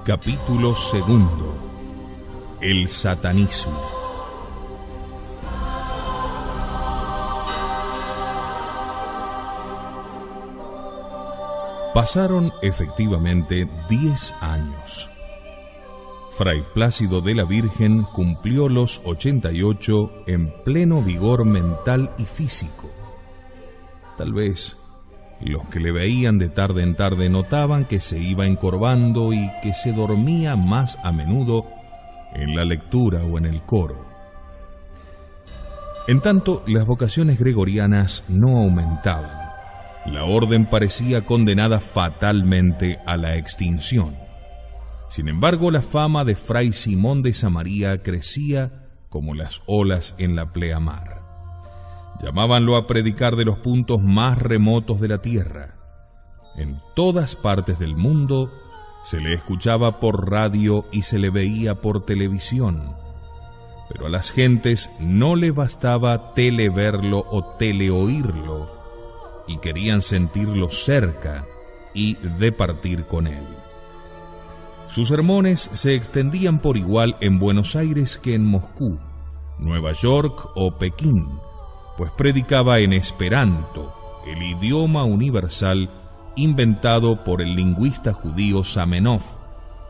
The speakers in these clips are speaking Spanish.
Capítulo 2. El satanismo. Pasaron efectivamente 10 años. Fray Plácido de la Virgen cumplió los 88 en pleno vigor mental y físico. Tal vez los que le veían de tarde en tarde notaban que se iba encorvando y que se dormía más a menudo en la lectura o en el coro. En tanto, las vocaciones gregorianas no aumentaban. La orden parecía condenada fatalmente a la extinción. Sin embargo, la fama de Fray Simón de Samaría crecía como las olas en la pleamar. Llamábanlo a predicar de los puntos más remotos de la tierra. En todas partes del mundo se le escuchaba por radio y se le veía por televisión. Pero a las gentes no le bastaba televerlo o teleoírlo, y querían sentirlo cerca y departir con él. Sus sermones se extendían por igual en Buenos Aires que en Moscú, Nueva York o Pekín, pues predicaba en esperanto, el idioma universal inventado por el lingüista judío Zamenhof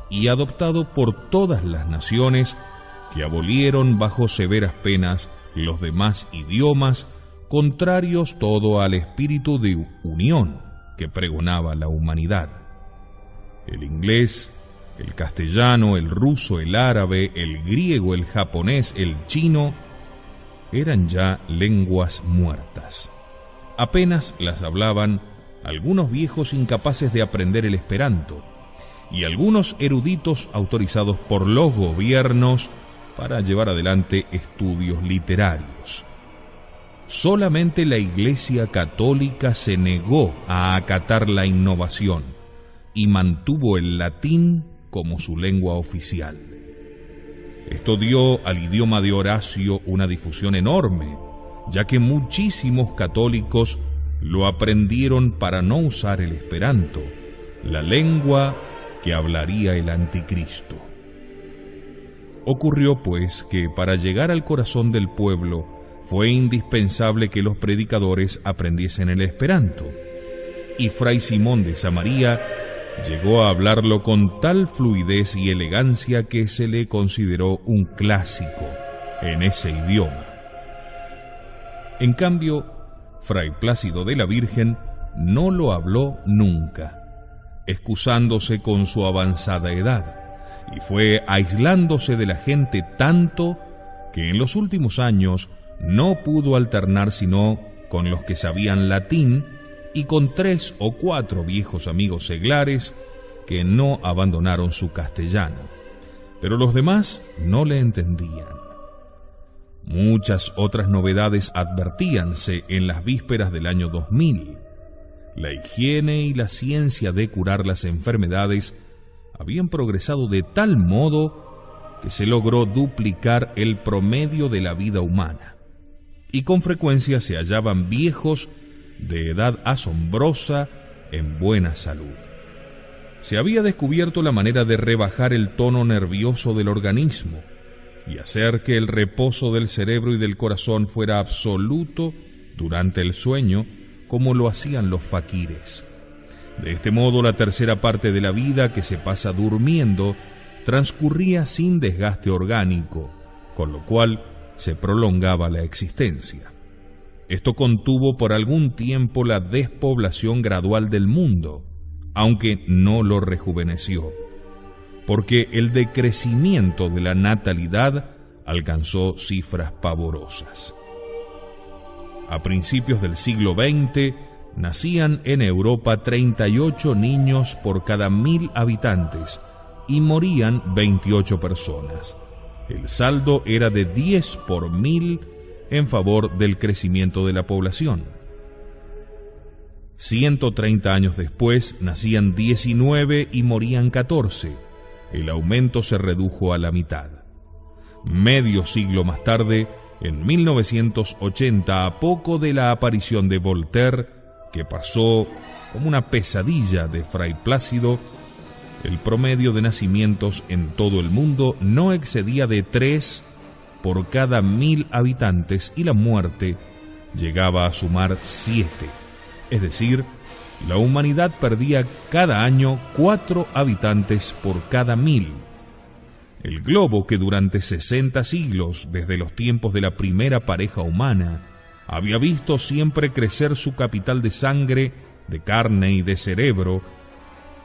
y adoptado por todas las naciones que abolieron bajo severas penas los demás idiomas, contrarios todo al espíritu de unión que pregonaba la humanidad. El inglés, el castellano, el ruso, el árabe, el griego, el japonés, el chino eran ya lenguas muertas. Apenas las hablaban algunos viejos incapaces de aprender el esperanto y algunos eruditos autorizados por los gobiernos para llevar adelante estudios literarios. Solamente la Iglesia Católica se negó a acatar la innovación y mantuvo el latín como su lengua oficial. Esto dio al idioma de Horacio una difusión enorme, ya que muchísimos católicos lo aprendieron para no usar el esperanto, la lengua que hablaría el anticristo. Ocurrió, pues, que para llegar al corazón del pueblo fue indispensable que los predicadores aprendiesen el esperanto, y Fray Simón de Samaría llegó a hablarlo con tal fluidez y elegancia que se le consideró un clásico en ese idioma. En cambio, Fray Plácido de la Virgen no lo habló nunca, excusándose con su avanzada edad, y fue aislándose de la gente tanto que en los últimos años no pudo alternar sino con los que sabían latín y con 3 o 4 viejos amigos seglares que no abandonaron su castellano, pero los demás no le entendían. Muchas otras novedades advertíanse en las vísperas del año 2000. La higiene y la ciencia de curar las enfermedades habían progresado de tal modo que se logró duplicar el promedio de la vida humana, y con frecuencia se hallaban viejos de edad asombrosa en buena salud. Se había descubierto la manera de rebajar el tono nervioso del organismo y hacer que el reposo del cerebro y del corazón fuera absoluto durante el sueño, como lo hacían los faquires. De este modo, la tercera parte de la vida, que se pasa durmiendo, transcurría sin desgaste orgánico, con lo cual se prolongaba la existencia. Esto contuvo por algún tiempo la despoblación gradual del mundo, aunque no lo rejuveneció, porque el decrecimiento de la natalidad alcanzó cifras pavorosas. A principios del siglo XX, nacían en Europa 38 niños por cada 1000 habitantes y morían 28 personas. El saldo era de 10 por 1000 en favor del crecimiento de la población. 130 años después nacían 19 y morían 14. El aumento se redujo a la mitad. Medio siglo más tarde, en 1980, a poco de la aparición de Voltaire, que pasó como una pesadilla de Fray Plácido, El promedio de nacimientos en todo el mundo no excedía de 3 por cada 1000 habitantes y la muerte llegaba a sumar 7. Es decir, la humanidad perdía cada año 4 habitantes por cada 1000. El globo, que durante 60 siglos, desde los tiempos de la primera pareja humana, había visto siempre crecer su capital de sangre, de carne y de cerebro,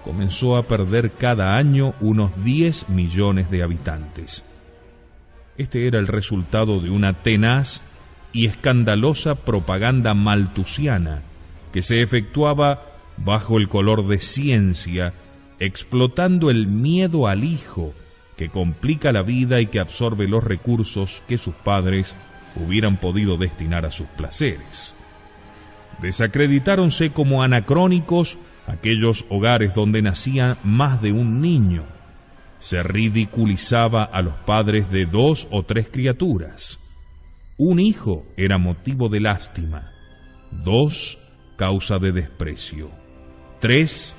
comenzó a perder cada año unos 10 millones de habitantes. Este era el resultado de una tenaz y escandalosa propaganda malthusiana que se efectuaba bajo el color de ciencia, explotando el miedo al hijo, que complica la vida y que absorbe los recursos que sus padres hubieran podido destinar a sus placeres. Desacreditáronse como anacrónicos aquellos hogares donde nacía más de un niño. Se ridiculizaba a los padres de 2 o 3 criaturas. Un hijo era motivo de lástima, 2 causa de desprecio, 3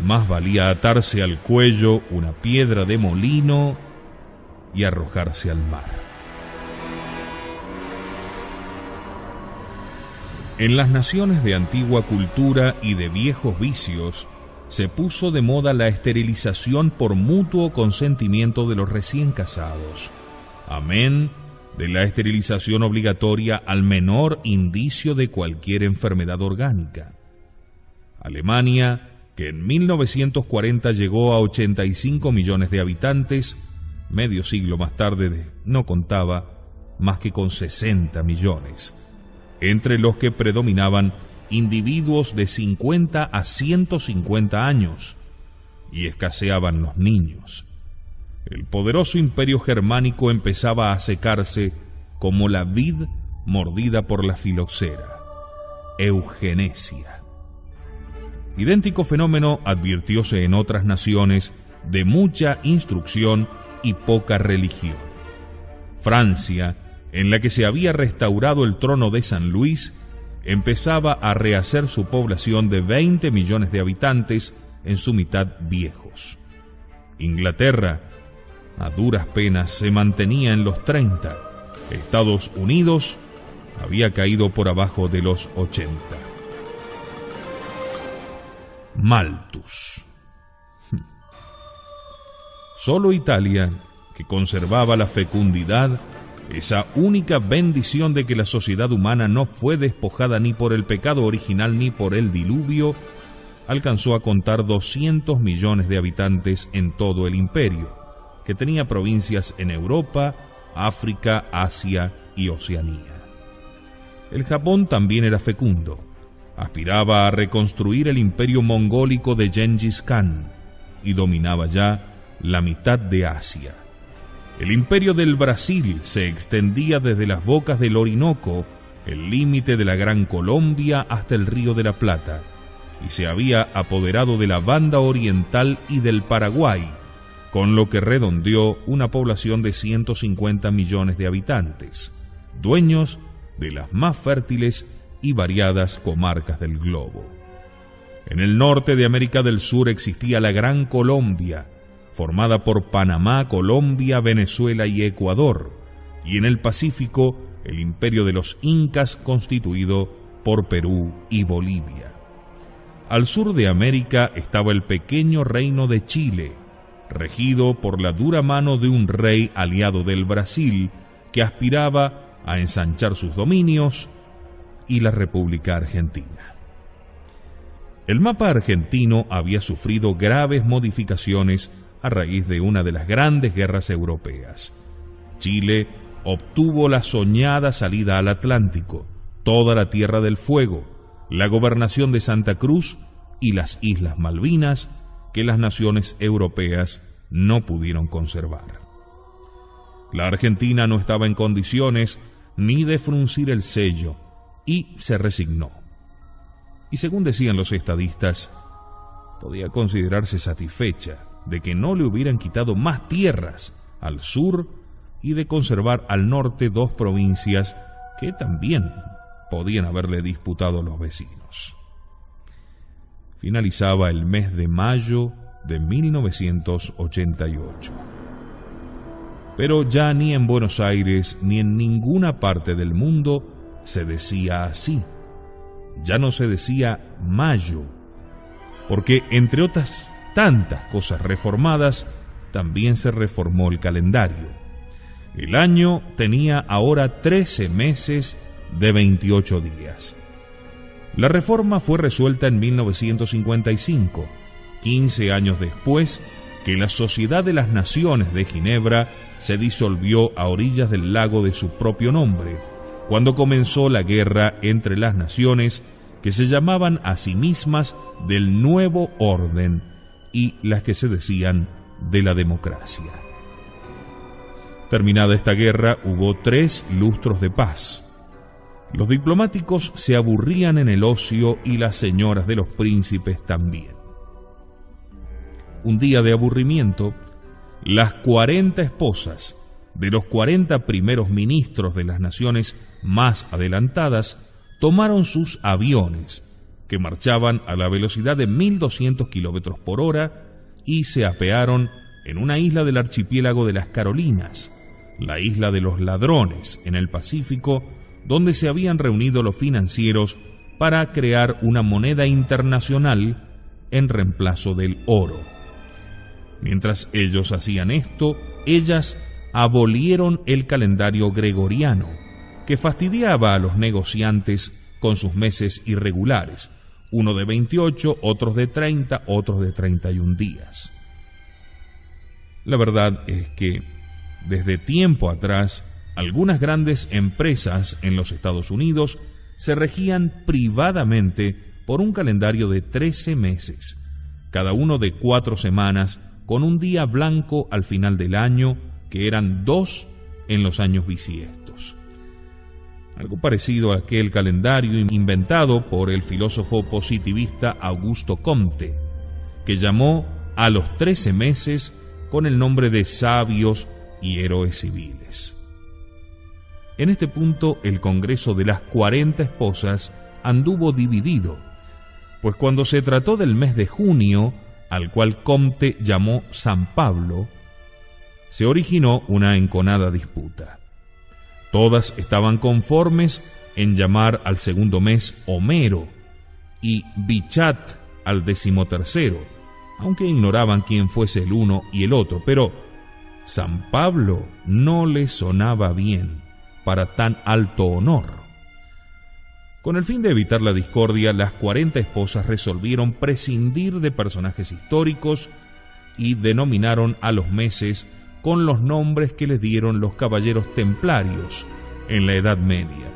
más valía atarse al cuello una piedra de molino y arrojarse al mar. En las naciones de antigua cultura y de viejos vicios, se puso de moda la esterilización por mutuo consentimiento de los recién casados, amén de la esterilización obligatoria al menor indicio de cualquier enfermedad orgánica. Alemania, que en 1940 llegó a 85 millones de habitantes, medio siglo más tarde no contaba más que con 60 millones, entre los que predominaban individuos de 50 a 150 años, y escaseaban los niños. El poderoso imperio germánico empezaba a secarse como la vid mordida por la filoxera. Eugenesia. Idéntico fenómeno advirtióse en otras naciones de mucha instrucción y poca religión. Francia, en la que se había restaurado el trono de San Luis, empezaba a rehacer su población de 20 millones de habitantes, en su mitad viejos. Inglaterra, a duras penas, se mantenía en los 30. Estados Unidos había caído por abajo de los 80. Malthus. Solo Italia, que conservaba la fecundidad, esa única bendición de que la sociedad humana no fue despojada ni por el pecado original ni por el diluvio, alcanzó a contar 200 millones de habitantes en todo el imperio, que tenía provincias en Europa, África, Asia y Oceanía. El Japón también era fecundo. Aspiraba a reconstruir el imperio mongólico de Gengis Khan y dominaba ya la mitad de Asia. El imperio del Brasil se extendía desde las bocas del Orinoco, el límite de la Gran Colombia, hasta el Río de la Plata, y se había apoderado de la banda oriental y del Paraguay, con lo que redondeó una población de 150 millones de habitantes, dueños de las más fértiles y variadas comarcas del globo. En el norte de América del Sur existía la Gran Colombia, formada por Panamá, Colombia, Venezuela y Ecuador, y en el Pacífico el imperio de los Incas, constituido por Perú y Bolivia. Al sur de América estaba el pequeño reino de Chile, regido por la dura mano de un rey aliado del Brasil que aspiraba a ensanchar sus dominios, y la República Argentina. El mapa argentino había sufrido graves modificaciones a raíz de una de las grandes guerras europeas. Chile obtuvo la soñada salida al Atlántico, toda la Tierra del Fuego, la gobernación de Santa Cruz y las Islas Malvinas, que las naciones europeas no pudieron conservar. La Argentina no estaba en condiciones ni de fruncir el ceño y se resignó. Y según decían los estadistas, podía considerarse satisfecha de que no le hubieran quitado más tierras al sur y de conservar al norte 2 provincias que también podían haberle disputado los vecinos. Finalizaba el mes de mayo de 1988. Pero ya ni en Buenos Aires ni en ninguna parte del mundo se decía así. Ya no se decía mayo, porque entre otras tantas cosas reformadas, también se reformó el calendario. El año tenía ahora 13 meses de 28 días. La reforma fue resuelta en 1955, 15 años después que la Sociedad de las Naciones de Ginebra se disolvió a orillas del lago de su propio nombre, cuando comenzó la guerra entre las naciones que se llamaban a sí mismas del Nuevo Orden y las que se decían de la democracia. Terminada esta guerra, hubo 3 lustros de paz. Los diplomáticos se aburrían en el ocio y las señoras de los príncipes también. Un día de aburrimiento, las 40 esposas de los 40 primeros ministros de las naciones más adelantadas tomaron sus aviones, que marchaban a la velocidad de 1200 kilómetros por hora, y se apearon en una isla del archipiélago de las Carolinas, la isla de los ladrones en el Pacífico, donde se habían reunido los financieros para crear una moneda internacional en reemplazo del oro. Mientras ellos hacían esto, ellas abolieron el calendario gregoriano, que fastidiaba a los negociantes con sus meses irregulares, uno de 28, otros de 30, otros de 31 días. La verdad es que, desde tiempo atrás, algunas grandes empresas en los Estados Unidos se regían privadamente por un calendario de 13 meses, cada uno de 4 semanas, con un día blanco al final del año, que eran 2 en los años bisiestos. Algo parecido a aquel calendario inventado por el filósofo positivista Augusto Comte, que llamó a los 13 meses con el nombre de sabios y héroes civiles. En este punto, el Congreso de las 40 esposas anduvo dividido, pues cuando se trató del mes de junio, al cual Comte llamó San Pablo, se originó una enconada disputa. Todas estaban conformes en llamar al segundo mes Homero y Bichat al 13º, aunque ignoraban quién fuese el uno y el otro, pero San Pablo no le sonaba bien para tan alto honor. Con el fin de evitar la discordia, las 40 esposas resolvieron prescindir de personajes históricos y denominaron a los meses con los nombres que les dieron los caballeros templarios en la Edad Media: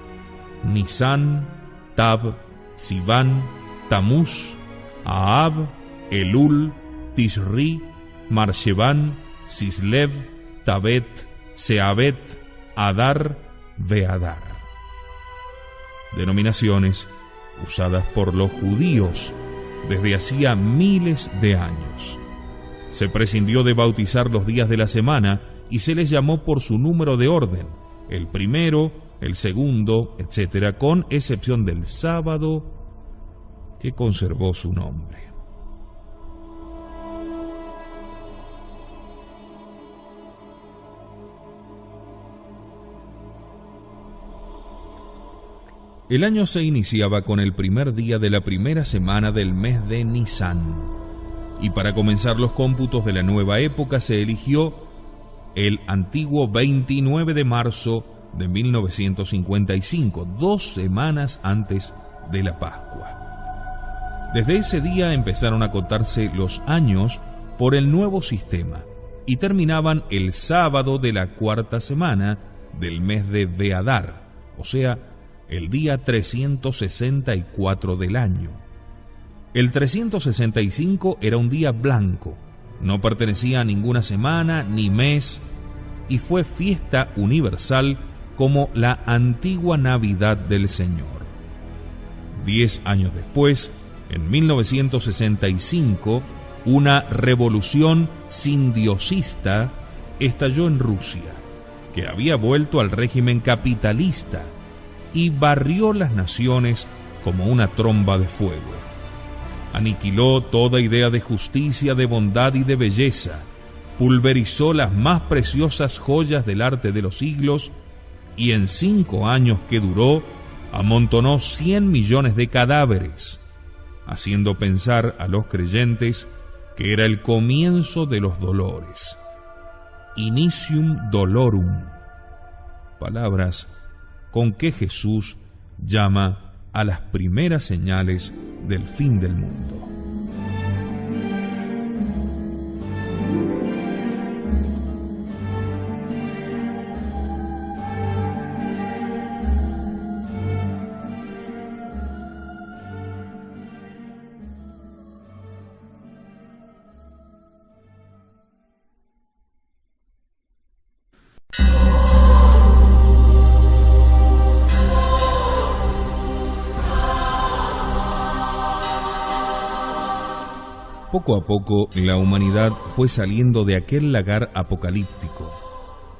Nisan, Tab, Sivan, Tamuz, Ahab, Elul, Tishri, Marshevan, Sislev, Tabet, Seabet, Adar, Beadar. Denominaciones usadas por los judíos desde hacía miles de años. Se prescindió de bautizar los días de la semana y se les llamó por su número de orden, el primero, el segundo, etc., con excepción del sábado, que conservó su nombre. El año se iniciaba con el primer día de la primera semana del mes de Nisan, y para comenzar los cómputos de la nueva época se eligió el antiguo 29 de marzo de 1955, 2 semanas antes de la Pascua. Desde ese día empezaron a contarse los años por el nuevo sistema y terminaban el sábado de la 4ª semana del mes de Beadar, o sea, el día 364 del año. El 365 era un día blanco, no pertenecía a ninguna semana ni mes, y fue fiesta universal como la antigua Navidad del Señor. 10 años después, en 1965, una revolución sindiosista estalló en Rusia, que había vuelto al régimen capitalista y barrió las naciones como una tromba de fuego. aniquiló toda idea de justicia, de bondad y de belleza, pulverizó las más preciosas joyas del arte de los siglos y en 5 años que duró, amontonó 100 millones de cadáveres, haciendo pensar a los creyentes que era el comienzo de los dolores. Initium dolorum. Palabras con que Jesús llama a las primeras señales del fin del mundo. Poco a poco, la humanidad fue saliendo de aquel lagar apocalíptico,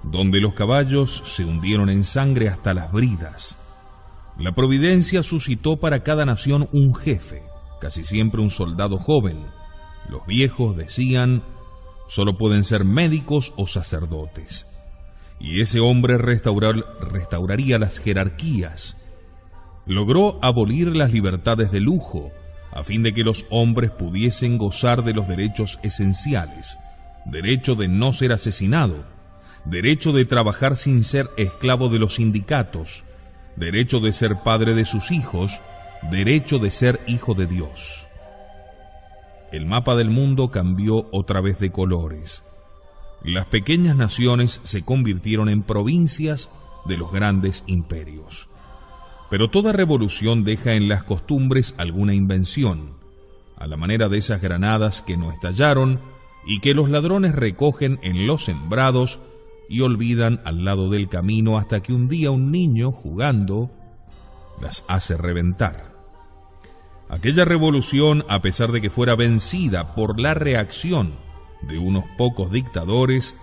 donde los caballos se hundieron en sangre hasta las bridas. La providencia suscitó para cada nación un jefe, casi siempre un soldado joven. Los viejos decían, solo pueden ser médicos o sacerdotes. Y ese hombre restauraría las jerarquías. Logró abolir las libertades de lujo, a fin de que los hombres pudiesen gozar de los derechos esenciales: derecho de no ser asesinado, derecho de trabajar sin ser esclavo de los sindicatos, derecho de ser padre de sus hijos, derecho de ser hijo de Dios. El mapa del mundo cambió otra vez de colores. Las pequeñas naciones se convirtieron en provincias de los grandes imperios. Pero toda revolución deja en las costumbres alguna invención, a la manera de esas granadas que no estallaron y que los ladrones recogen en los sembrados y olvidan al lado del camino hasta que un día un niño, jugando, las hace reventar. Aquella revolución, a pesar de que fuera vencida por la reacción de unos pocos dictadores,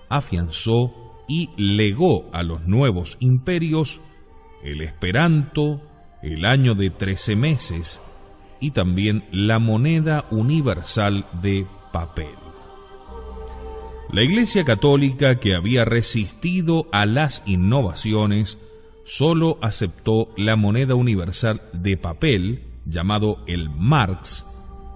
afianzó y legó a los nuevos imperios el esperanto, el año de 13 meses y también la moneda universal de papel. La Iglesia Católica, que había resistido a las innovaciones, solo aceptó la moneda universal de papel, llamado el Marx,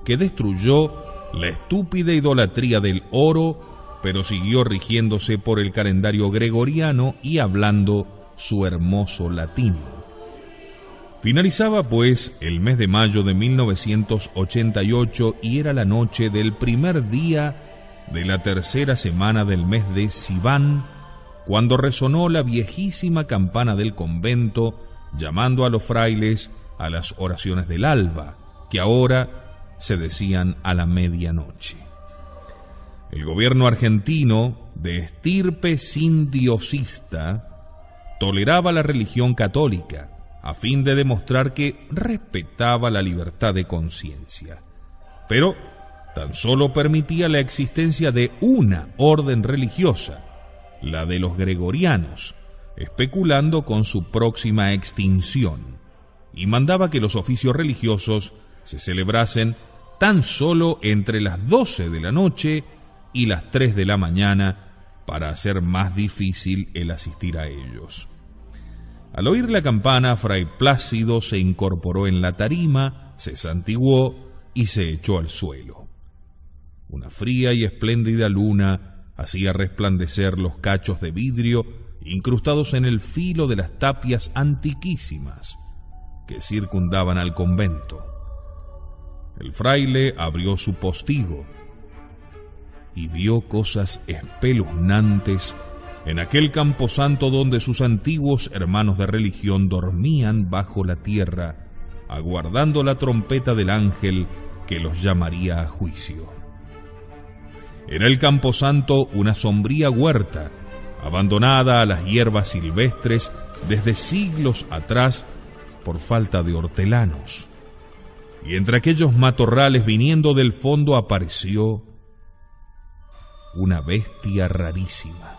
que destruyó la estúpida idolatría del oro, pero siguió rigiéndose por el calendario gregoriano y hablando su hermoso latín. Finalizaba pues el mes de mayo de 1988 y era la noche del primer día de la tercera semana del mes de Sivan, cuando resonó la viejísima campana del convento, llamando a los frailes a las oraciones del alba, que ahora se decían a la medianoche. El gobierno argentino, de estirpe sindiosista, toleraba la religión católica a fin de demostrar que respetaba la libertad de conciencia, pero tan solo permitía la existencia de una orden religiosa, la de los gregorianos, especulando con su próxima extinción, y mandaba que los oficios religiosos se celebrasen tan solo entre las 12 de la noche y las 3 de la mañana, para hacer más difícil el asistir a ellos. Al oír la campana, Fray Plácido se incorporó en la tarima, se santiguó y se echó al suelo. Una fría y espléndida luna hacía resplandecer los cachos de vidrio incrustados en el filo de las tapias antiquísimas que circundaban al convento. El fraile abrió su postigo y vio cosas espeluznantes en aquel camposanto donde sus antiguos hermanos de religión dormían bajo la tierra, aguardando la trompeta del ángel que los llamaría a juicio. Era el camposanto una sombría huerta, abandonada a las hierbas silvestres desde siglos atrás por falta de hortelanos. Y entre aquellos matorrales, viniendo del fondo, apareció una bestia rarísima.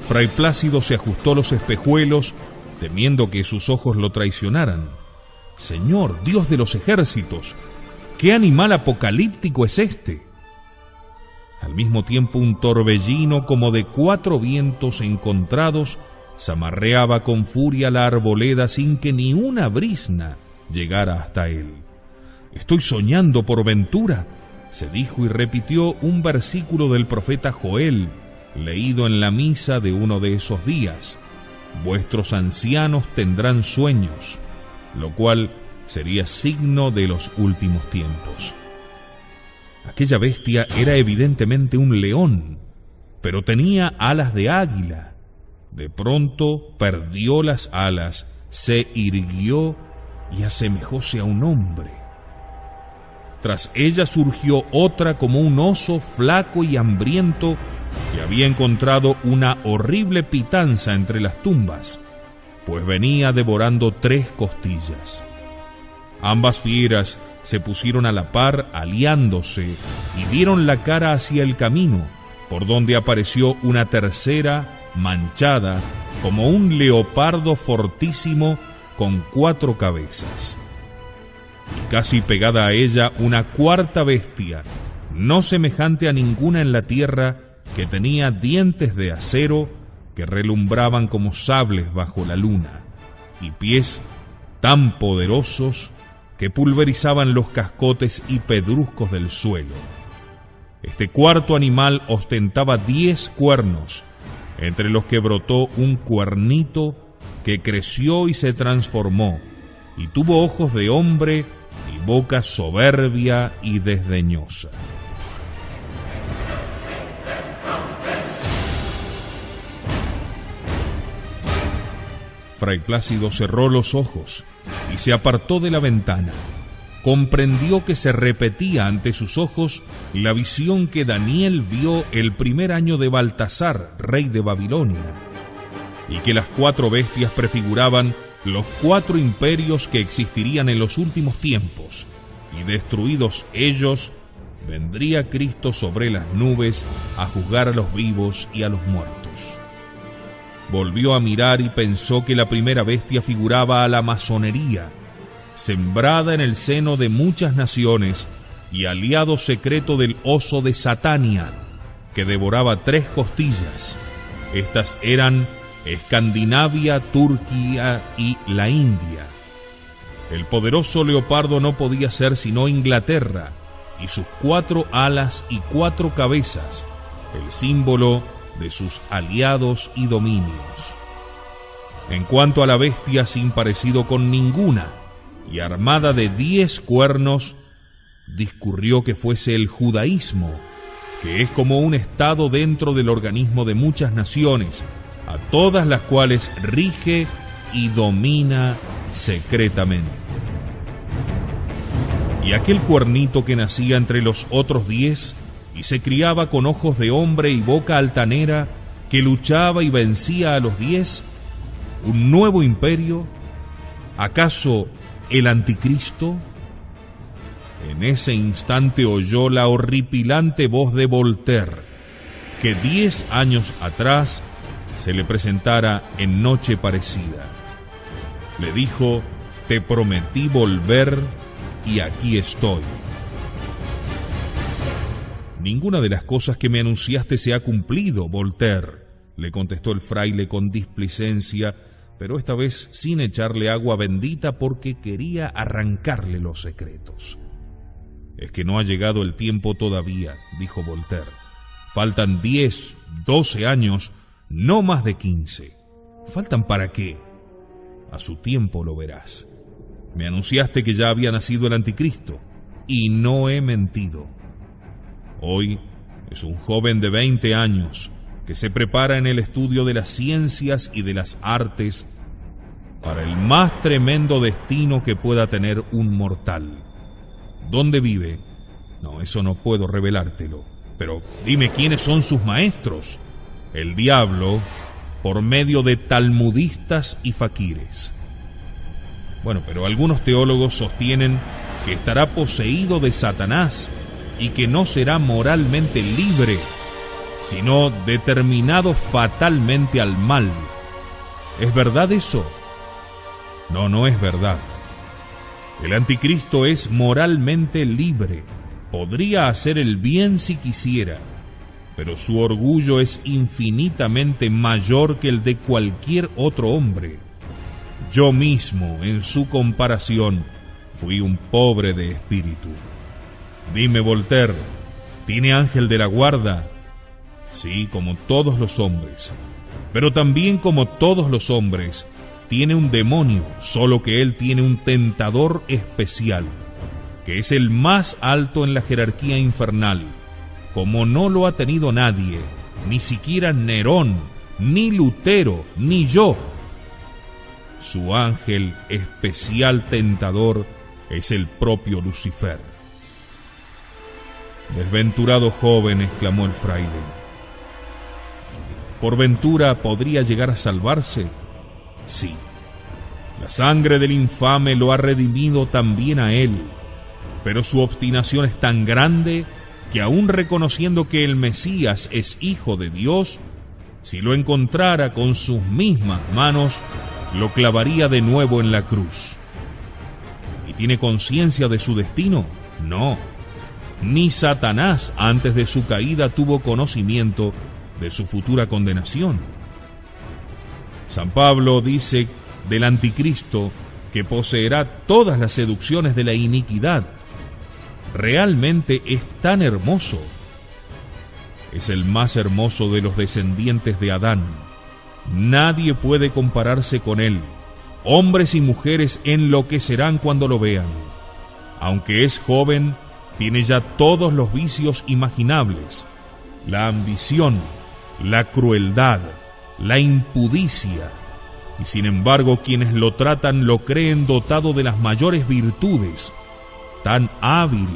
Fray Plácido se ajustó los espejuelos, temiendo que sus ojos lo traicionaran. «Señor, Dios de los ejércitos, ¿Qué animal apocalíptico es este? Al mismo tiempo, un torbellino como de 4 vientos encontrados zamarreaba con furia la arboleda sin que ni una brizna llegara hasta él. «Estoy soñando por ventura», se dijo, y repitió un versículo del profeta Joel, leído en la misa de uno de esos días: «Vuestros ancianos tendrán sueños», lo cual sería signo de los últimos tiempos. Aquella bestia era evidentemente un león, pero tenía alas de águila. De pronto perdió las alas, se irguió y asemejóse a un hombre. Tras ella surgió otra como un oso flaco y hambriento que había encontrado una horrible pitanza entre las tumbas, pues venía devorando 3 costillas. Ambas fieras se pusieron a la par, aliándose, y dieron la cara hacia el camino, por donde apareció una tercera, manchada, como un leopardo fortísimo con 4 cabezas. Y casi pegada a ella, una cuarta bestia, no semejante a ninguna en la tierra, que tenía dientes de acero que relumbraban como sables bajo la luna, y pies tan poderosos que pulverizaban los cascotes y pedruscos del suelo. Este cuarto animal ostentaba 10 cuernos, entre los que brotó un cuernito que creció y se transformó, y tuvo ojos de hombre y boca soberbia y desdeñosa. Fray Plácido cerró los ojos y se apartó de la ventana. Comprendió que se repetía ante sus ojos la visión que Daniel vio el primer año de Baltasar, rey de Babilonia, y que las 4 bestias prefiguraban los 4 imperios que existirían en los últimos tiempos, y destruidos ellos, vendría Cristo sobre las nubes a juzgar a los vivos y a los muertos. Volvió a mirar y pensó que la primera bestia figuraba a la masonería, sembrada en el seno de muchas naciones y aliado secreto del oso de Satania, que devoraba 3 costillas. Estas eran Escandinavia, Turquía y la India. El poderoso leopardo no podía ser sino Inglaterra, y sus 4 alas y 4 cabezas, el símbolo de sus aliados y dominios. En cuanto a la bestia sin parecido con ninguna, y armada de 10 cuernos, discurrió que fuese el judaísmo, que es como un estado dentro del organismo de muchas naciones, a todas las cuales rige y domina secretamente. Y aquel cuernito que nacía entre los otros 10 y se criaba con ojos de hombre y boca altanera, que luchaba y vencía a los 10, ¿un nuevo imperio? ¿Acaso el anticristo? En ese instante oyó la horripilante voz de Voltaire, que 10 años atrás se le presentara en noche parecida. Le dijo: «Te prometí volver y aquí estoy». «Ninguna de las cosas que me anunciaste se ha cumplido, Voltaire», le contestó el fraile con displicencia, pero esta vez sin echarle agua bendita, porque quería arrancarle los secretos. «Es que no ha llegado el tiempo todavía», dijo Voltaire. «Faltan 10, 12 años, no más de 15. ¿Faltan para qué? A su tiempo lo verás. Me anunciaste que ya había nacido el anticristo, y no he mentido. Hoy es un joven de 20 años que se prepara en el estudio de las ciencias y de las artes para el más tremendo destino que pueda tener un mortal. ¿Dónde vive? No, eso no puedo revelártelo. Pero dime quiénes son sus maestros. El diablo, por medio de talmudistas y faquires. Bueno, pero algunos teólogos sostienen que estará poseído de Satanás y que no será moralmente libre, sino determinado fatalmente al mal. ¿Es verdad eso? No, no es verdad. El anticristo es moralmente libre, podría hacer el bien si quisiera, pero su orgullo es infinitamente mayor que el de cualquier otro hombre. Yo mismo, en su comparación, fui un pobre de espíritu. Dime, Voltaire, ¿tiene ángel de la guarda? Sí, como todos los hombres. Pero también como todos los hombres, tiene un demonio, solo que él tiene un tentador especial, que es el más alto en la jerarquía infernal, como no lo ha tenido nadie, ni siquiera Nerón, ni Lutero, ni yo. Su ángel especial tentador es el propio Lucifer. Desventurado joven, exclamó el fraile. ¿Por ventura podría llegar a salvarse? Sí. La sangre del infame lo ha redimido también a él, pero su obstinación es tan grande que aun reconociendo que el Mesías es hijo de Dios, si lo encontrara con sus mismas manos, lo clavaría de nuevo en la cruz. ¿Y tiene conciencia de su destino? No. Ni Satanás antes de su caída tuvo conocimiento de su futura condenación. San Pablo dice del anticristo que poseerá todas las seducciones de la iniquidad. Realmente es tan hermoso. Es el más hermoso de los descendientes de Adán. Nadie puede compararse con él. Hombres y mujeres enloquecerán cuando lo vean. Aunque es joven, tiene ya todos los vicios imaginables: la ambición, la crueldad, la impudicia, y sin embargo quienes lo tratan lo creen dotado de las mayores virtudes. Tan hábil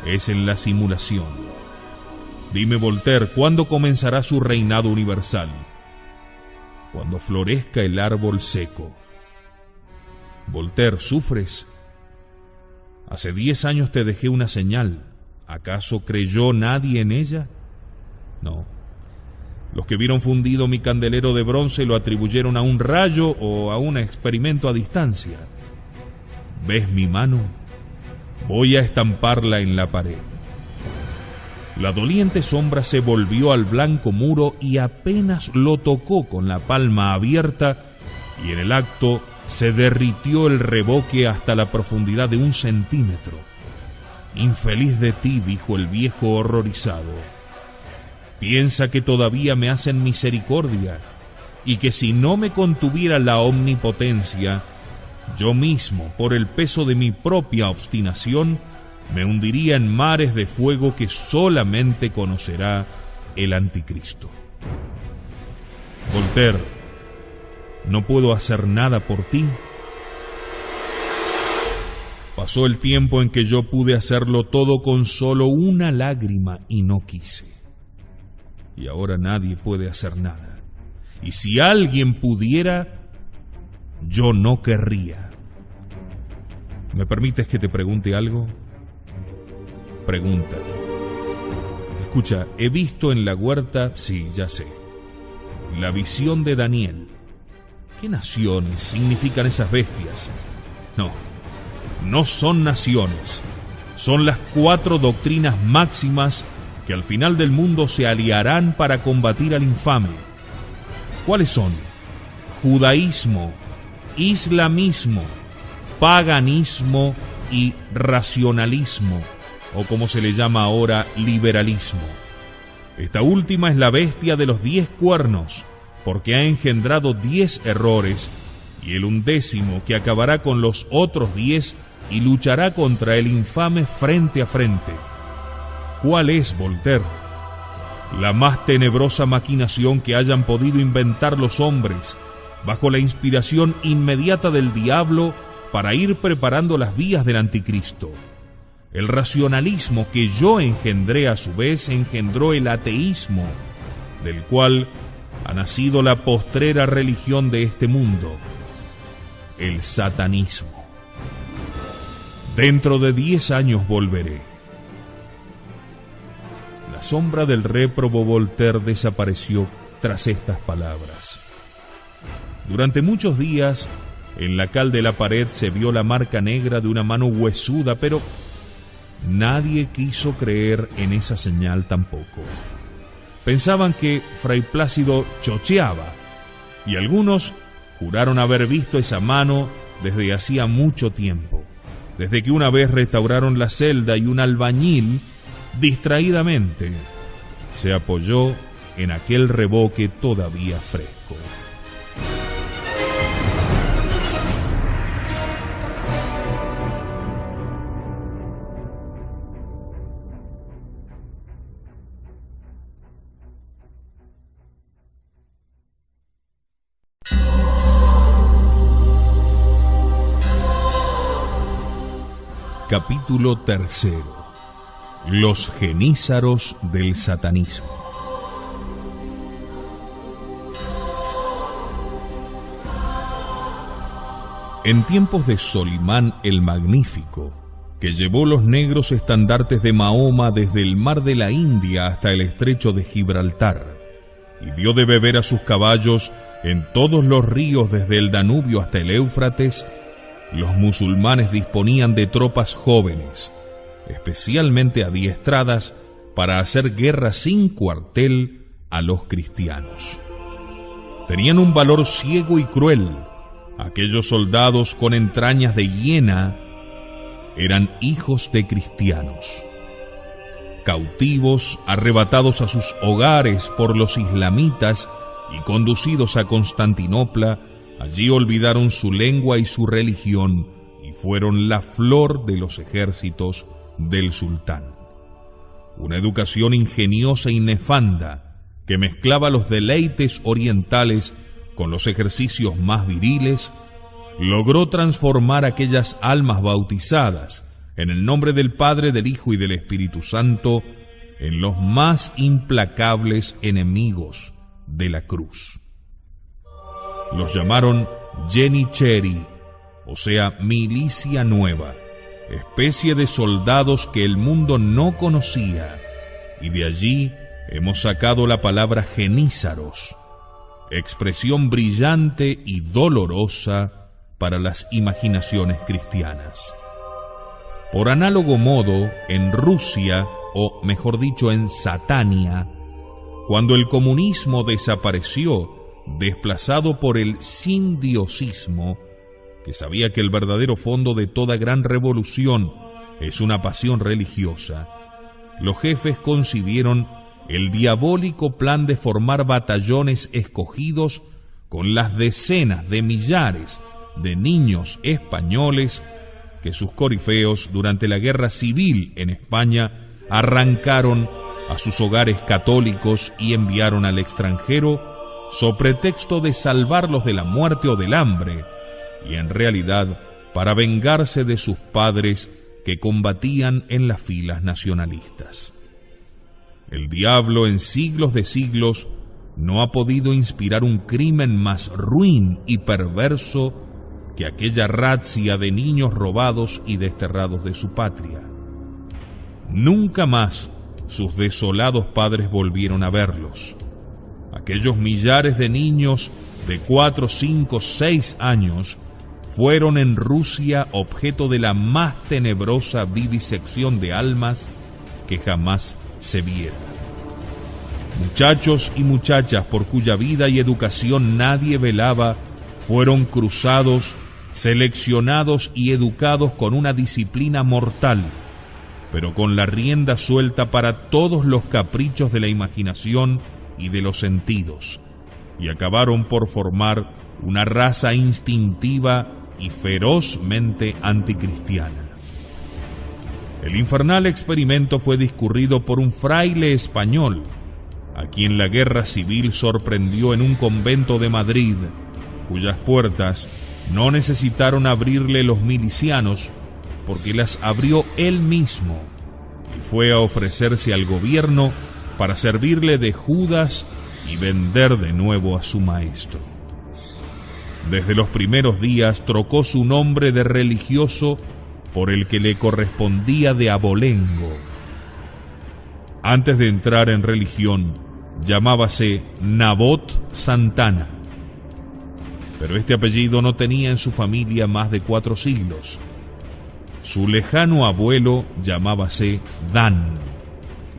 es en la simulación. Dime, Voltaire, ¿cuándo comenzará su reinado universal? Cuando florezca el árbol seco. Voltaire, ¿sufres? Hace 10 años te dejé una señal. ¿Acaso creyó nadie en ella? No. Los que vieron fundido mi candelero de bronce lo atribuyeron a un rayo o a un experimento a distancia. ¿Ves mi mano? Voy a estamparla en la pared. La doliente sombra se volvió al blanco muro y apenas lo tocó con la palma abierta, y en el acto se derritió el revoque hasta la profundidad de 1 centímetro. Infeliz de ti, dijo el viejo horrorizado. Piensa que todavía me hacen misericordia, y que si no me contuviera la omnipotencia, yo mismo, por el peso de mi propia obstinación, me hundiría en mares de fuego que solamente conocerá el anticristo. Voltaire, ¿no puedo hacer nada por ti? Pasó el tiempo en que yo pude hacerlo todo con solo una lágrima y no quise. Y ahora nadie puede hacer nada. Y si alguien pudiera, yo no querría. ¿Me permites que te pregunte algo? Pregunta. Escucha, he visto en la huerta, sí, ya sé, la visión de Daniel. ¿Qué naciones significan esas bestias? No, no son naciones. Son las 4 doctrinas máximas que al final del mundo se aliarán para combatir al infame. ¿Cuáles son? Judaísmo, islamismo, paganismo y racionalismo, o como se le llama ahora, liberalismo. Esta última es la bestia de los 10 cuernos, porque ha engendrado 10 errores, y el 11º que acabará con los otros 10 y luchará contra el infame frente a frente. ¿Cuál es, Voltaire? La más tenebrosa maquinación que hayan podido inventar los hombres, bajo la inspiración inmediata del diablo para ir preparando las vías del anticristo. El racionalismo que yo engendré a su vez engendró el ateísmo, del cual ha nacido la postrera religión de este mundo, el satanismo. Dentro de 10 años volveré. La sombra del réprobo Voltaire desapareció tras estas palabras. Durante muchos días en la cal de la pared se vio la marca negra de una mano huesuda, pero nadie quiso creer en esa señal tampoco. Pensaban que Fray Plácido chocheaba, y algunos juraron haber visto esa mano desde hacía mucho tiempo, desde que una vez restauraron la celda y un albañil, distraídamente, se apoyó en aquel revoque todavía fresco. Capítulo 3. Los genízaros del satanismo. En tiempos de Solimán el Magnífico, que llevó los negros estandartes de Mahoma desde el mar de la India hasta el estrecho de Gibraltar, y dio de beber a sus caballos en todos los ríos desde el Danubio hasta el Éufrates, los musulmanes disponían de tropas jóvenes, especialmente adiestradas para hacer guerra sin cuartel a los cristianos. Tenían un valor ciego y cruel. Aquellos soldados con entrañas de hiena eran hijos de cristianos. Cautivos, arrebatados a sus hogares por los islamitas y conducidos a Constantinopla, allí olvidaron su lengua y su religión y fueron la flor de los ejércitos del sultán. Una educación ingeniosa y nefanda que mezclaba los deleites orientales con los ejercicios más viriles, logró transformar aquellas almas bautizadas en el nombre del Padre, del Hijo y del Espíritu Santo en los más implacables enemigos de la cruz. Los llamaron Yenicheri, o sea, milicia nueva, especie de soldados que el mundo no conocía, y de allí hemos sacado la palabra genízaros, expresión brillante y dolorosa para las imaginaciones cristianas. Por análogo modo, en Rusia, o mejor dicho en Satania, cuando el comunismo desapareció, desplazado por el sindiosismo, que sabía que el verdadero fondo de toda gran revolución es una pasión religiosa, los jefes concibieron el diabólico plan de formar batallones escogidos con las decenas de millares de niños españoles que sus corifeos durante la guerra civil en España arrancaron a sus hogares católicos y enviaron al extranjero so pretexto de salvarlos de la muerte o del hambre, y en realidad para vengarse de sus padres que combatían en las filas nacionalistas. El diablo en siglos de siglos no ha podido inspirar un crimen más ruin y perverso que aquella razzia de niños robados y desterrados de su patria. Nunca más sus desolados padres volvieron a verlos. Aquellos millares de niños de 4, 5, 6 años fueron en Rusia objeto de la más tenebrosa vivisección de almas que jamás se viera. Muchachos y muchachas por cuya vida y educación nadie velaba fueron cruzados, seleccionados y educados con una disciplina mortal, pero con la rienda suelta para todos los caprichos de la imaginación y de los sentidos, y acabaron por formar una raza instintiva y ferozmente anticristiana. El infernal experimento fue discurrido por un fraile español, a quien la guerra civil sorprendió en un convento de Madrid, cuyas puertas no necesitaron abrirle los milicianos, porque las abrió él mismo, y fue a ofrecerse al gobierno para servirle de Judas y vender de nuevo a su maestro. Desde los primeros días trocó su nombre de religioso por el que le correspondía de abolengo. Antes de entrar en religión, llamábase Nabot Santana. pero este apellido no tenía en su familia más de 4 siglos. Su lejano abuelo llamábase Dan,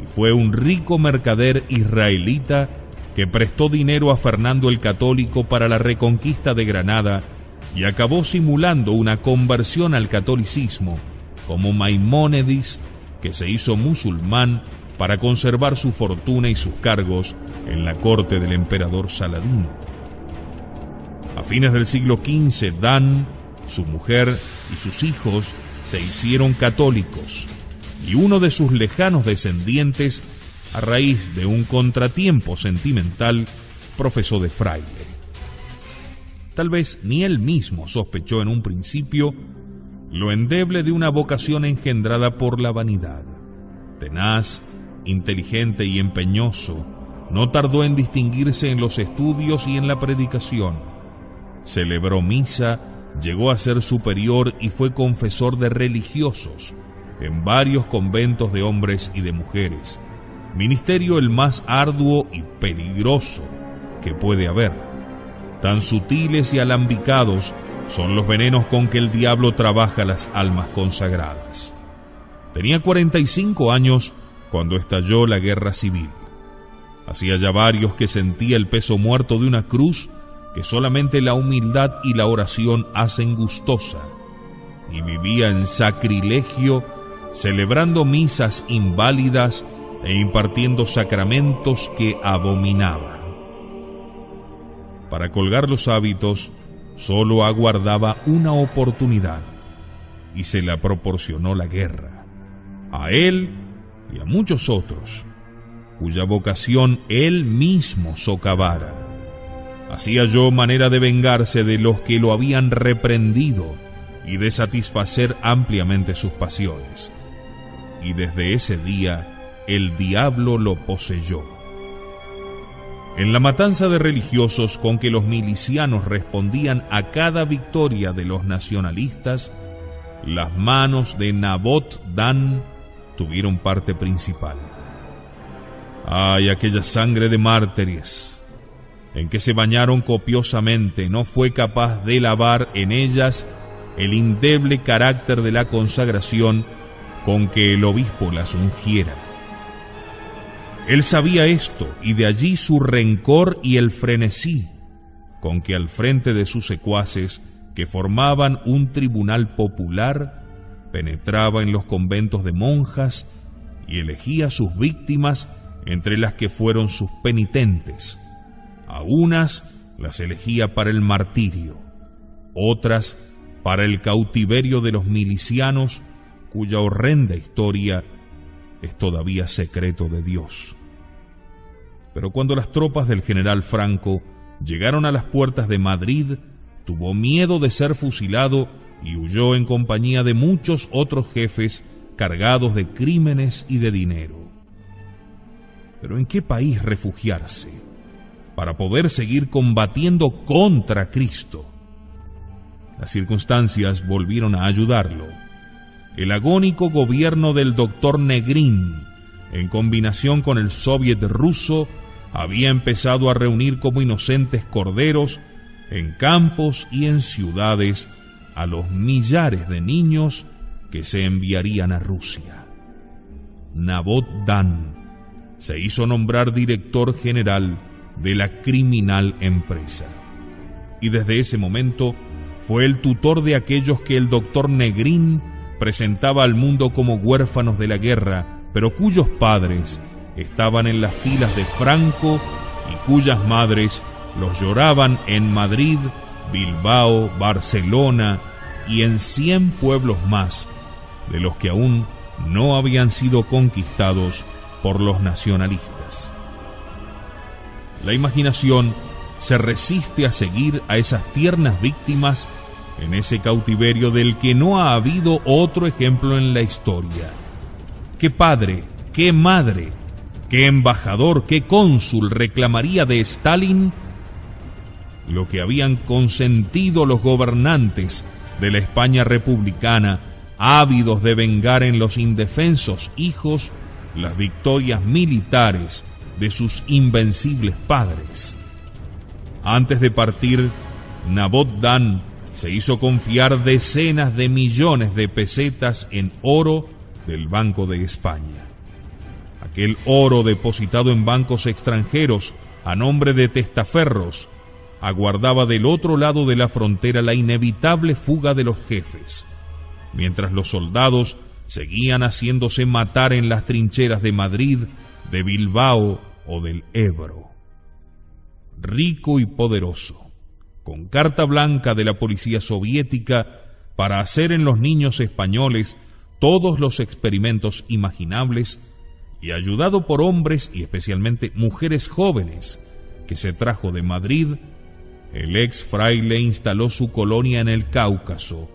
y fue un rico mercader israelita que prestó dinero a Fernando el Católico para la reconquista de Granada y acabó simulando una conversión al catolicismo, como Maimónides, que se hizo musulmán para conservar su fortuna y sus cargos en la corte del emperador Saladino. A fines del siglo XV, Dan, su mujer y sus hijos se hicieron católicos, y uno de sus lejanos descendientes, a raíz de un contratiempo sentimental, profesó de fraile. Tal vez ni él mismo sospechó en un principio lo endeble de una vocación engendrada por la vanidad. Tenaz, inteligente y empeñoso, no tardó en distinguirse en los estudios y en la predicación. Celebró misa, llegó a ser superior y fue confesor de religiosos en varios conventos de hombres y de mujeres, ministerio el más arduo y peligroso que puede haber. Tan sutiles y alambicados son los venenos con que el diablo trabaja las almas consagradas. Tenía 45 años cuando estalló la guerra civil. Hacía ya varios que sentía el peso muerto de una cruz que solamente la humildad y la oración hacen gustosa, y vivía en sacrilegio, celebrando misas inválidas e impartiendo sacramentos que abominaba. Para colgar los hábitos, solo aguardaba una oportunidad, y se la proporcionó la guerra, a él y a muchos otros, cuya vocación él mismo socavara. Hacía yo manera de vengarse de los que lo habían reprendido y de satisfacer ampliamente sus pasiones. Y desde ese día el diablo lo poseyó. En la matanza de religiosos con que los milicianos respondían a cada victoria de los nacionalistas, las manos de Nabot Dan tuvieron parte principal. ¡Ay, aquella sangre de mártires! En que se bañaron copiosamente, no fue capaz de lavar en ellas el indeble carácter de la consagración con que el obispo las ungiera. Él sabía esto, y de allí su rencor y el frenesí con que al frente de sus secuaces, que formaban un tribunal popular, penetraba en los conventos de monjas y elegía sus víctimas entre las que fueron sus penitentes. A unas las elegía para el martirio, otras para el cautiverio de los milicianos, cuya horrenda historia es todavía secreto de Dios. Pero cuando las tropas del general Franco llegaron a las puertas de Madrid, tuvo miedo de ser fusilado y huyó en compañía de muchos otros jefes cargados de crímenes y de dinero. ¿Pero en qué país refugiarse para poder seguir combatiendo contra Cristo? Las circunstancias volvieron a ayudarlo. El agónico gobierno del doctor Negrín, en combinación con el soviet ruso, había empezado a reunir como inocentes corderos en campos y en ciudades a los millares de niños que se enviarían a Rusia. Nabot Dan se hizo nombrar director general de la criminal empresa, y desde ese momento fue el tutor de aquellos que el doctor Negrín presentaba al mundo como huérfanos de la guerra, pero cuyos padres estaban en las filas de Franco y cuyas madres los lloraban en Madrid, Bilbao, Barcelona y en 100 pueblos más, de los que aún no habían sido conquistados por los nacionalistas. La imaginación se resiste a seguir a esas tiernas víctimas en ese cautiverio del que no ha habido otro ejemplo en la historia. ¿Qué padre, qué madre, qué embajador, qué cónsul reclamaría de Stalin lo que habían consentido los gobernantes de la España republicana, ávidos de vengar en los indefensos hijos las victorias militares de sus invencibles padres? Antes de partir, Nabot Dan se hizo confiar decenas de millones de pesetas en oro del Banco de España. Aquel oro depositado en bancos extranjeros a nombre de testaferros aguardaba del otro lado de la frontera la inevitable fuga de los jefes, mientras los soldados seguían haciéndose matar en las trincheras de Madrid, de Bilbao o del Ebro. Rico y poderoso, con carta blanca de la policía soviética para hacer en los niños españoles todos los experimentos imaginables, y ayudado por hombres y especialmente mujeres jóvenes que se trajo de Madrid, el ex fraile instaló su colonia en el Cáucaso,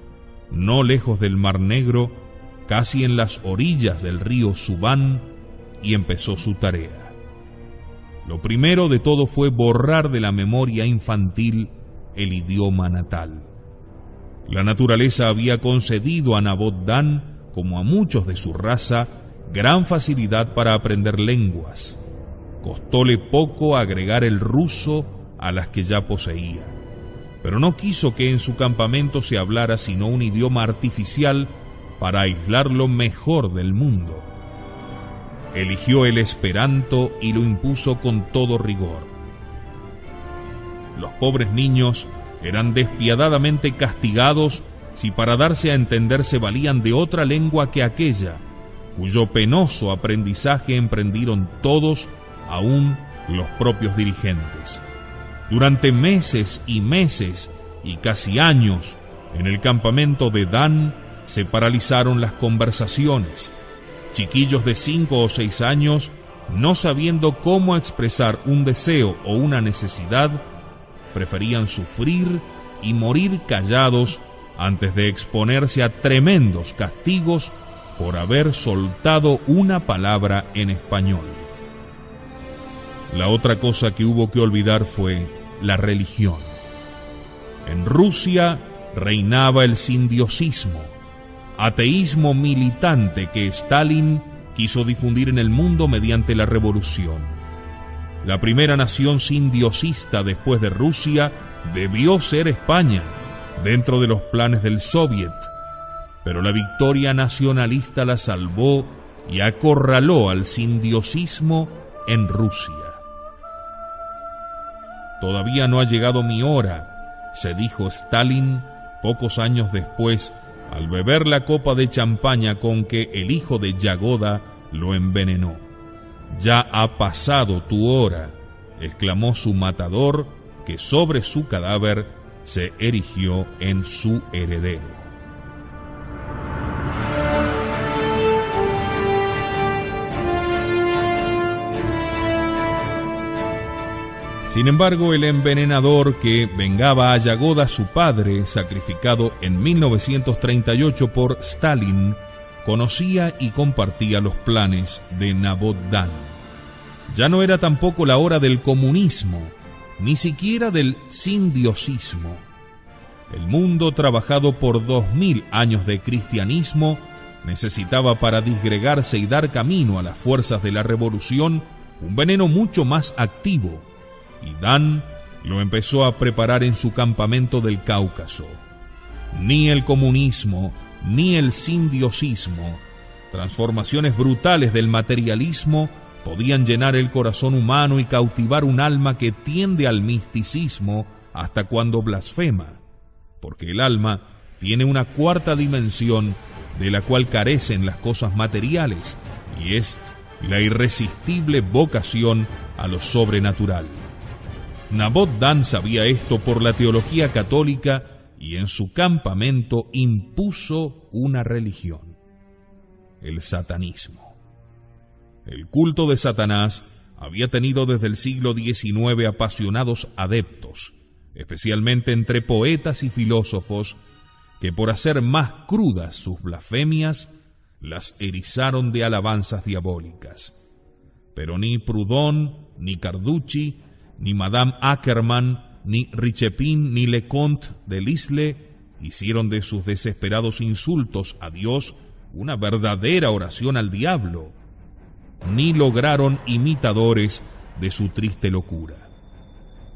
no lejos del Mar Negro, casi en las orillas del río Subán, y empezó su tarea. Lo primero de todo fue borrar de la memoria infantil el idioma natal. La naturaleza había concedido a Nabot Dan, como a muchos de su raza, gran facilidad para aprender lenguas. Costóle poco agregar el ruso a las que ya poseía, pero no quiso que en su campamento se hablara sino un idioma artificial para aislarlo mejor del mundo. Eligió el esperanto y lo impuso con todo rigor. Los pobres niños eran despiadadamente castigados si para darse a entender se valían de otra lengua que aquella, cuyo penoso aprendizaje emprendieron todos, aún los propios dirigentes. Durante meses y casi años, en el campamento de Dan se paralizaron las conversaciones. Chiquillos de 5 o 6 años, no sabiendo cómo expresar un deseo o una necesidad, preferían sufrir y morir callados antes de exponerse a tremendos castigos por haber soltado una palabra en español. La otra cosa que hubo que olvidar fue la religión. En Rusia reinaba el sindiosismo, ateísmo militante que Stalin quiso difundir en el mundo mediante la revolución. La primera nación sindiosista después de Rusia debió ser España, dentro de los planes del Soviet, pero la victoria nacionalista la salvó y acorraló al sindiosismo en Rusia. Todavía no ha llegado mi hora, se dijo Stalin pocos años después, al beber la copa de champaña con que el hijo de Yagoda lo envenenó. Ya ha pasado tu hora, exclamó su matador, que sobre su cadáver se erigió en su heredero. Sin embargo, el envenenador que vengaba a Yagoda, su padre, sacrificado en 1938 por Stalin, conocía y compartía los planes de Nabot Dan. Ya no era tampoco la hora del comunismo, ni siquiera del sindiosismo. El mundo, trabajado por 2000 años de cristianismo, necesitaba para disgregarse y dar camino a las fuerzas de la revolución un veneno mucho más activo, y Dan lo empezó a preparar en su campamento del Cáucaso. Ni el comunismo, ni el sindiosismo, transformaciones brutales del materialismo, podían llenar el corazón humano y cautivar un alma que tiende al misticismo hasta cuando blasfema, porque el alma tiene una cuarta dimensión de la cual carecen las cosas materiales, y es la irresistible vocación a lo sobrenatural. Nabot Dan sabía esto por la teología católica y en su campamento impuso una religión: el satanismo. El culto de Satanás había tenido desde el siglo XIX apasionados adeptos, especialmente entre poetas y filósofos, que por hacer más crudas sus blasfemias, las erizaron de alabanzas diabólicas. Pero ni Proudhon, ni Carducci, ni Madame Ackerman, ni Richepin, ni Leconte de Lisle hicieron de sus desesperados insultos a Dios una verdadera oración al diablo, ni lograron imitadores de su triste locura.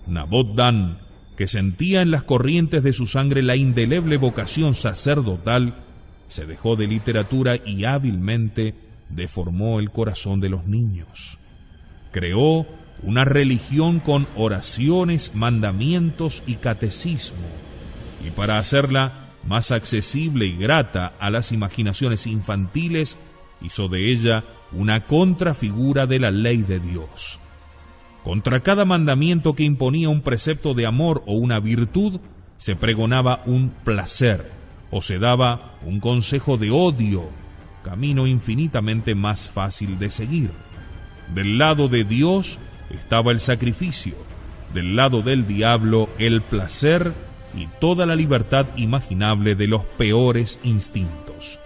Nabot Dan que sentía en las corrientes de su sangre la indeleble vocación sacerdotal, se dejó de literatura y hábilmente deformó el corazón de los niños. Creó una religión con oraciones, mandamientos y catecismo, y para hacerla más accesible y grata a las imaginaciones infantiles, hizo de ella una contrafigura de la ley de Dios. Contra cada mandamiento que imponía un precepto de amor o una virtud, se pregonaba un placer o se daba un consejo de odio, camino infinitamente más fácil de seguir. Del lado de Dios estaba el sacrificio, del lado del diablo el placer y toda la libertad imaginable de los peores instintos.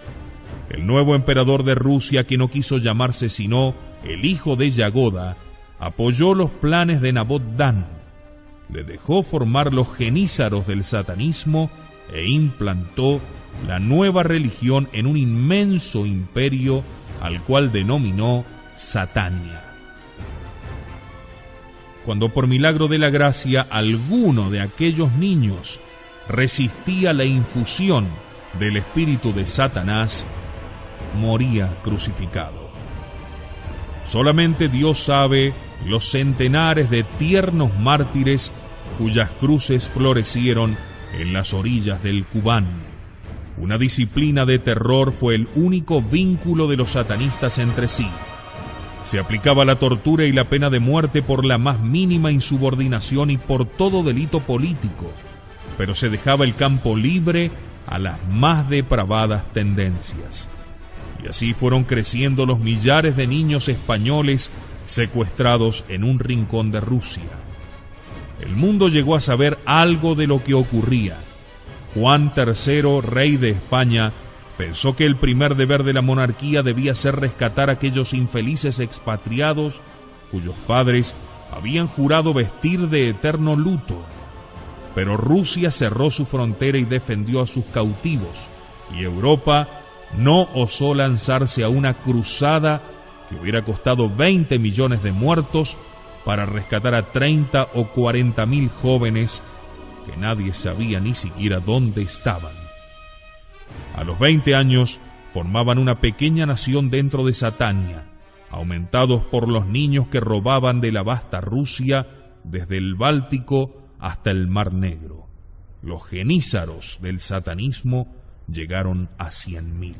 El nuevo emperador de Rusia, que no quiso llamarse sino el hijo de Yagoda, apoyó los planes de Nabot Dan, le dejó formar los genízaros del satanismo e implantó la nueva religión en un inmenso imperio al cual denominó Satania. Cuando por milagro de la gracia alguno de aquellos niños resistía la infusión del espíritu de Satanás, moría crucificado. Solamente Dios sabe los centenares de tiernos mártires cuyas cruces florecieron en las orillas del Kubán. Una disciplina de terror fue el único vínculo de los satanistas entre sí. Se aplicaba la tortura y la pena de muerte por la más mínima insubordinación y por todo delito político, pero se dejaba el campo libre a las más depravadas tendencias. Y así fueron creciendo los millares de niños españoles secuestrados en un rincón de Rusia. El mundo llegó a saber algo de lo que ocurría. Juan III, rey de España, pensó que el primer deber de la monarquía debía ser rescatar a aquellos infelices expatriados cuyos padres habían jurado vestir de eterno luto. Pero Rusia cerró su frontera y defendió a sus cautivos, y Europa no osó lanzarse a una cruzada que hubiera costado 20 millones de muertos para rescatar a 30 o 40 mil jóvenes que nadie sabía ni siquiera dónde estaban. A los 20 años formaban una pequeña nación dentro de Satania, aumentados por los niños que robaban de la vasta Rusia desde el Báltico hasta el Mar Negro. Los genízaros del satanismo llegaron a 100.000.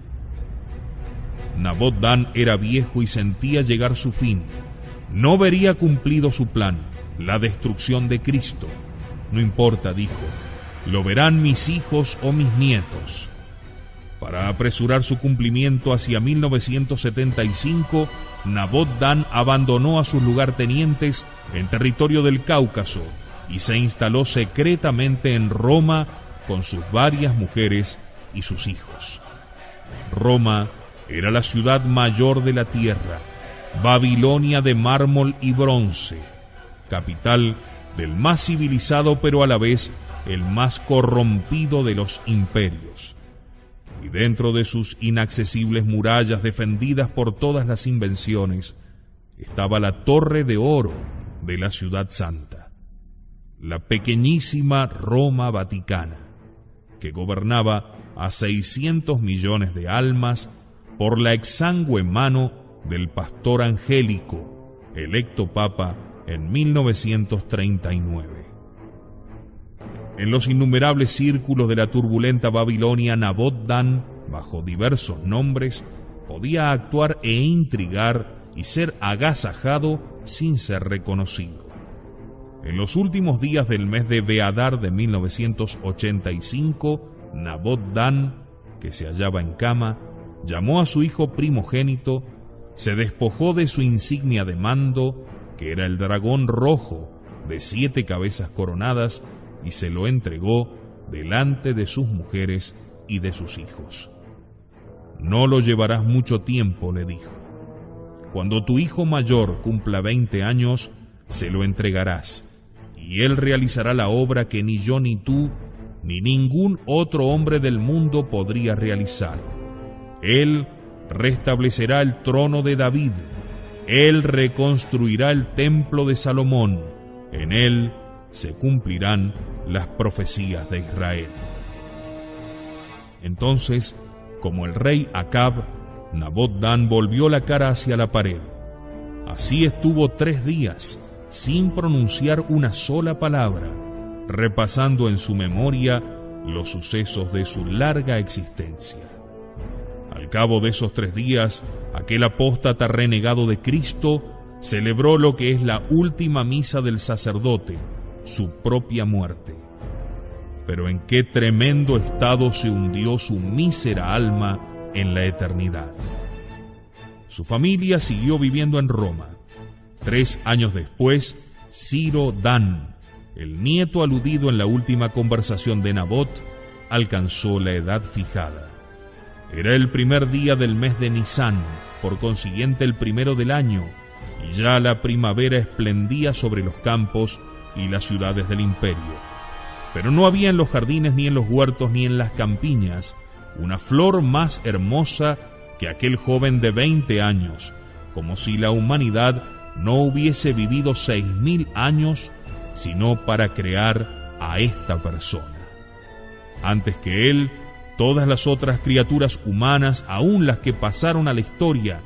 Nabot Dan era viejo y sentía llegar su fin. No vería cumplido su plan, la destrucción de Cristo. No importa, dijo, lo verán mis hijos o mis nietos. Para apresurar su cumplimiento hacia 1975, Nabot Dan abandonó a sus lugartenientes en territorio del Cáucaso y se instaló secretamente en Roma con sus varias mujeres y sus hijos. Roma era la ciudad mayor de la tierra, Babilonia de mármol y bronce, capital del más civilizado pero a la vez el más corrompido de los imperios. Y dentro de sus inaccesibles murallas defendidas por todas las invenciones estaba la Torre de Oro de la Ciudad Santa, la pequeñísima Roma Vaticana, que gobernaba a 600 millones de almas por la exangüe mano del pastor Angélico, electo papa en 1939. En los innumerables círculos de la turbulenta Babilonia, Nabot Dan, bajo diversos nombres, podía actuar e intrigar y ser agasajado sin ser reconocido. En los últimos días del mes de Beadar de 1985, Nabot Dan, que se hallaba en cama, llamó a su hijo primogénito, se despojó de su insignia de mando, que era el dragón rojo de 7 cabezas coronadas, y se lo entregó delante de sus mujeres y de sus hijos. No lo llevarás mucho tiempo, le dijo. Cuando tu hijo mayor cumpla 20 años, se lo entregarás, y él realizará la obra que ni yo ni tú, ni ningún otro hombre del mundo podría realizar. Él restablecerá el trono de David, él reconstruirá el templo de Salomón, en él se cumplirán las profecías de Israel. Entonces, como el rey Acab, Nabot-Dan volvió la cara hacia la pared. Así estuvo 3 días, sin pronunciar una sola palabra, repasando en su memoria los sucesos de su larga existencia. Al cabo de esos 3 días, aquel apóstata renegado de Cristo celebró lo que es la última misa del sacerdote, su propia muerte. Pero en qué tremendo estado se hundió su mísera alma en la eternidad. Su familia siguió viviendo en Roma. 3 años después, Ciro Dan, el nieto aludido en la última conversación de Nabot, alcanzó la edad fijada. Era el primer día del mes de Nisán, por consiguiente el primero del año, y ya la primavera esplendía sobre los campos y las ciudades del imperio. Pero no había en los jardines, ni en los huertos, ni en las campiñas, una flor más hermosa que aquel joven de 20 años, como si la humanidad no hubiese vivido 6000 años, sino para crear a esta persona. Antes que él, todas las otras criaturas humanas, aun las que pasaron a la historia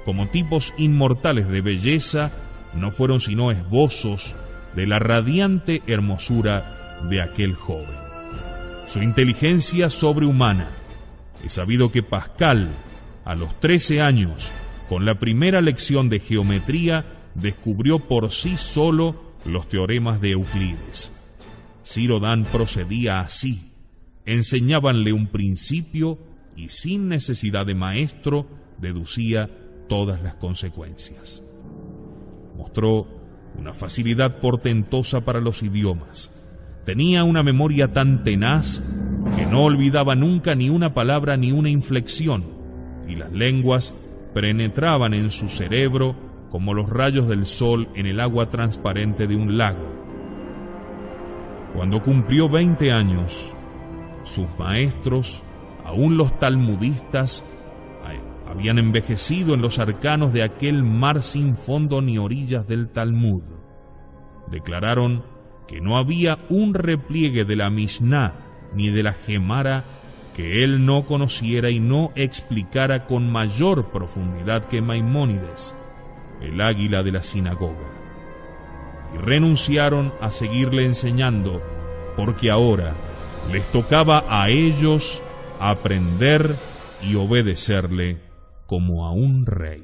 como tipos inmortales de belleza, no fueron sino esbozos de la radiante hermosura de aquel joven. Su inteligencia sobrehumana. Es sabido que Pascal, a los 13 años, con la primera lección de geometría, descubrió por sí solo los teoremas de Euclides. Ciro Dan procedía así. Enseñábanle un principio y sin necesidad de maestro deducía todas las consecuencias. Mostró una facilidad portentosa para los idiomas. Tenía una memoria tan tenaz que no olvidaba nunca ni una palabra ni una inflexión, y las lenguas penetraban en su cerebro como los rayos del sol en el agua transparente de un lago. Cuando cumplió 20 años, sus maestros, aún los talmudistas, habían envejecido en los arcanos de aquel mar sin fondo ni orillas del Talmud. Declararon que no había un repliegue de la Misná ni de la Gemara que él no conociera y no explicara con mayor profundidad que Maimónides, el águila de la sinagoga. Y renunciaron a seguirle enseñando, porque ahora les tocaba a ellos aprender y obedecerle como a un rey.